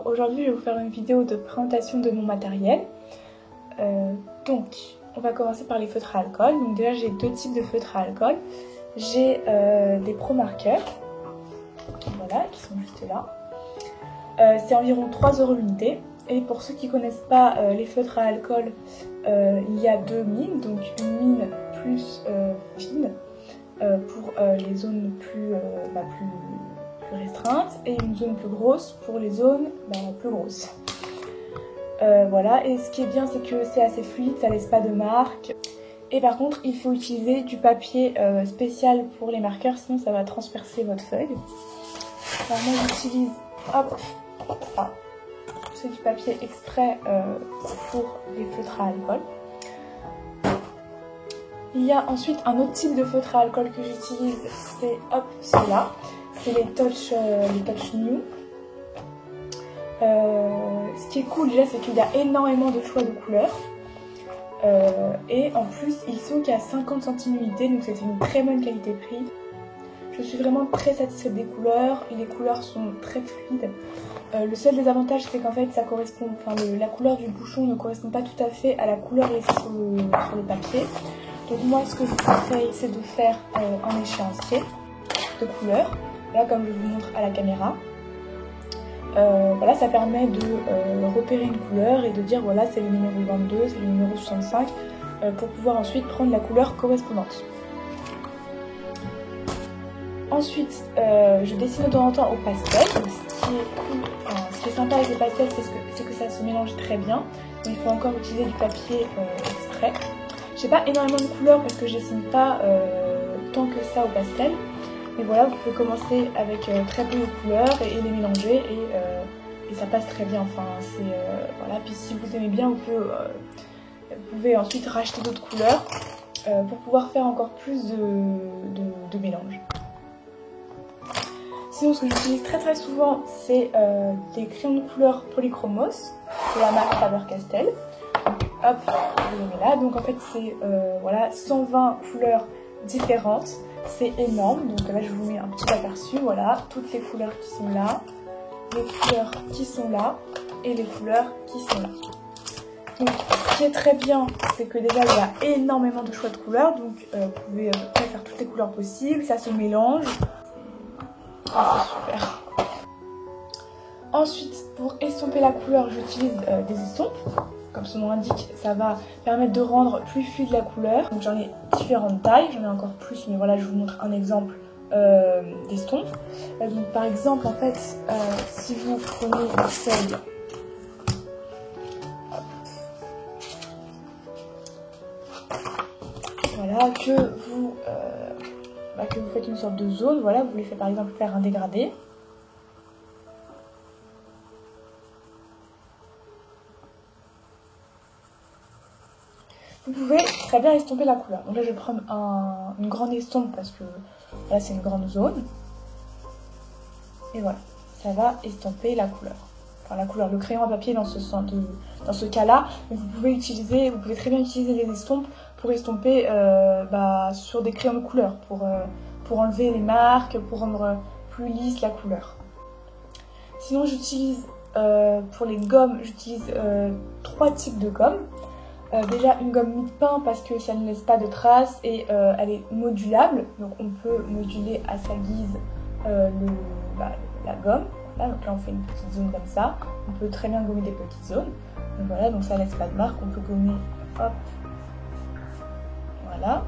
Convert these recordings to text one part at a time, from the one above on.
Alors aujourd'hui je vais vous faire une vidéo de présentation de mon matériel. Donc on va commencer par les feutres à alcool. Donc déjà j'ai deux types de feutres à alcool. J'ai des Pro Markers, voilà, qui sont juste là. C'est environ 3 € l'unité. Et pour ceux qui ne connaissent pas les feutres à alcool, il y a deux mines. Donc une mine plus fine pour les zones plus restreintes et une zone plus grosse pour les zones plus grosses. Voilà, et ce qui est bien c'est que c'est assez fluide, ça laisse pas de marques. Et par contre il faut utiliser du papier spécial pour les marqueurs, sinon ça va transpercer votre feuille. Alors moi j'utilise, ça, c'est du papier exprès pour les feutres à alcool. Il y a ensuite un autre type de feutre à alcool que j'utilise, c'est ceux-là. C'est les Touch New. Ce qui est cool déjà, c'est qu'il y a énormément de choix de couleurs. Et en plus, ils sont qu'à 50 centimes l'unité, donc c'est une très bonne qualité-prix. Je suis vraiment très satisfaite des couleurs. Les couleurs sont très fluides. Le seul désavantage, c'est qu'en fait, ça correspond, la couleur du bouchon ne correspond pas tout à fait à la couleur laissée sur le papier. Donc moi, ce que je vous conseille, c'est de faire un échéancier de couleurs. Là, comme je vous montre à la caméra. Voilà, ça permet de repérer une couleur et de dire voilà, c'est le numéro 22, c'est le numéro 65, pour pouvoir ensuite prendre la couleur correspondante. Ensuite, je dessine de temps en temps au pastel. Ce qui est sympa avec le pastel, c'est que ça se mélange très bien. Mais il faut encore utiliser du papier exprès. J'ai pas énormément de couleurs parce que je dessine pas tant que ça au pastel. Mais voilà, vous pouvez commencer avec très peu de couleurs et les mélanger et ça passe très bien. Voilà. Puis si vous aimez bien, vous pouvez ensuite racheter d'autres couleurs pour pouvoir faire encore plus de mélange. Sinon, ce que j'utilise très souvent, c'est des crayons de couleur Polychromos de la marque Faber-Castell. Hop, vous les mettez là. Donc en fait, c'est voilà, 120 couleurs différentes. C'est énorme, donc là je vous mets un petit aperçu, voilà, toutes les couleurs qui sont là, les couleurs qui sont là, et les couleurs qui sont là. Donc ce qui est très bien, c'est que déjà il y a énormément de choix de couleurs, donc vous pouvez faire toutes les couleurs possibles, ça se mélange, c'est super. Ensuite, pour estomper la couleur, j'utilise des estompes. Comme son nom l'indique, ça va permettre de rendre plus fluide la couleur. Donc j'en ai différentes tailles, j'en ai encore plus, mais voilà, je vous montre un exemple d'estompe. Donc par exemple, en fait, si vous prenez une feuille, voilà, que vous faites une sorte de zone, voilà, vous voulez par exemple faire un dégradé. Vous pouvez très bien estomper la couleur. Donc là, je vais prendre une grande estompe parce que là, c'est une grande zone. Et voilà, ça va estomper la couleur. Enfin, la couleur, le crayon à papier dans ce cas-là. Vous pouvez très bien utiliser les estompes pour estomper sur des crayons de couleur, pour enlever les marques, pour rendre plus lisse la couleur. Sinon, j'utilise pour les gommes, j'utilise 3 types de gommes. Déjà une gomme mie-de-pain parce que ça ne laisse pas de traces et elle est modulable, donc on peut moduler à sa guise la gomme. Voilà, donc là on fait une petite zone comme ça, on peut très bien gommer des petites zones. Donc voilà, donc ça laisse pas de marque, on peut gommer, hop, voilà.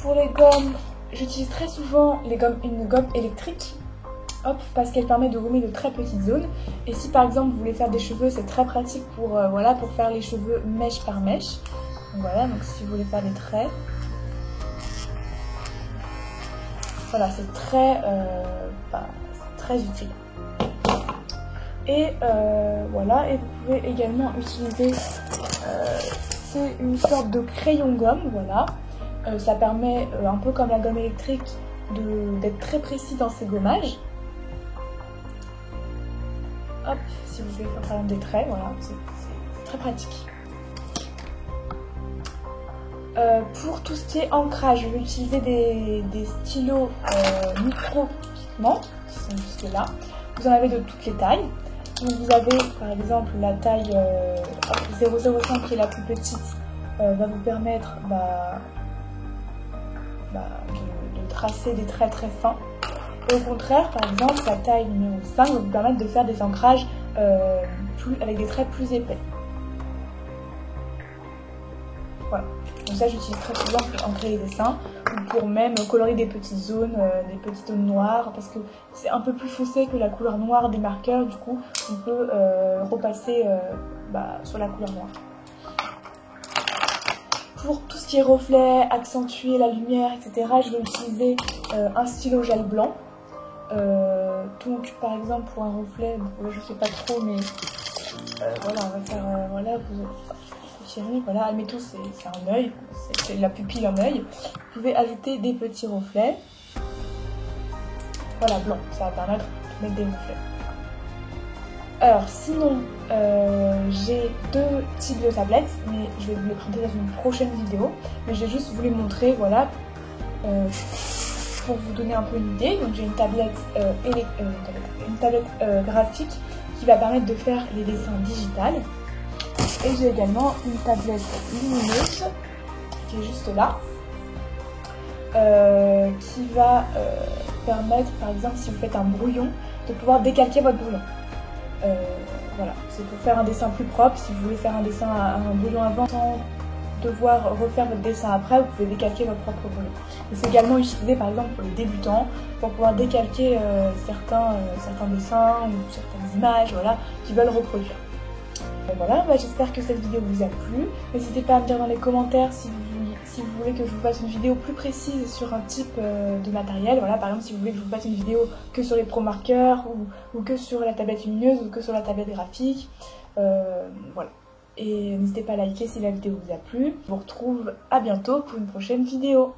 Pour les gommes, j'utilise très souvent une gomme électrique. Hop, parce qu'elle permet de gommer de très petites zones. Et si par exemple vous voulez faire des cheveux, c'est très pratique pour faire les cheveux mèche par mèche. Donc voilà, donc si vous voulez faire des traits, voilà, c'est très utile. Et voilà, et vous pouvez également utiliser, c'est une sorte de crayon gomme, voilà. Ça permet, un peu comme la gomme électrique, d'être très précis dans ses gommages. Hop, si vous voulez faire par exemple des traits, voilà, c'est très pratique. Pour tout ce qui est ancrage, je vais utiliser des stylos micro qui imprimantes qui sont juste là. Vous en avez de toutes les tailles. Donc vous avez par exemple la taille 0,05 qui est la plus petite, va vous permettre de tracer des traits très fins. Et au contraire, par exemple, la taille numéro 5 va vous permettre de faire des ancrages avec des traits plus épais. Voilà. Donc ça, j'utilise très souvent pour ancrer les dessins ou pour même colorer des petites zones noires, parce que c'est un peu plus foncé que la couleur noire des marqueurs. Du coup, on peut repasser sur la couleur noire. Pour tout ce qui est reflet, accentuer la lumière, etc., je vais utiliser un stylo gel blanc. Donc par exemple pour un reflet, bon, je sais pas trop, mais voilà, on va faire voilà, admettons c'est un œil, c'est la pupille d'un œil. Vous pouvez ajouter des petits reflets, voilà, blanc, ça va permettre de mettre des reflets. Alors sinon, j'ai deux types de tablettes, mais je vais vous les présenter dans une prochaine vidéo. Mais je vais juste vous les montrer, voilà, pour vous donner un peu une idée. Donc j'ai une tablette, graphique qui va permettre de faire les dessins digitales. Et j'ai également une tablette lumineuse qui est juste là, qui va permettre, par exemple, si vous faites un brouillon, de pouvoir décalquer votre brouillon. Voilà, c'est pour faire un dessin plus propre. Si vous voulez faire un dessin à un brouillon avant, sans devoir refaire votre dessin après, vous pouvez décalquer votre propre brouillon. Et c'est également utilisé par exemple pour les débutants, pour pouvoir décalquer certains dessins ou certaines images, voilà, qui veulent reproduire. Et voilà, j'espère que cette vidéo vous a plu. N'hésitez pas à me dire dans les commentaires si vous voulez que je vous fasse une vidéo plus précise sur un type de matériel. Voilà, par exemple, si vous voulez que je vous fasse une vidéo que sur les pro-marqueurs ou que sur la tablette lumineuse ou que sur la tablette graphique. Voilà. Et n'hésitez pas à liker si la vidéo vous a plu. Je vous retrouve à bientôt pour une prochaine vidéo.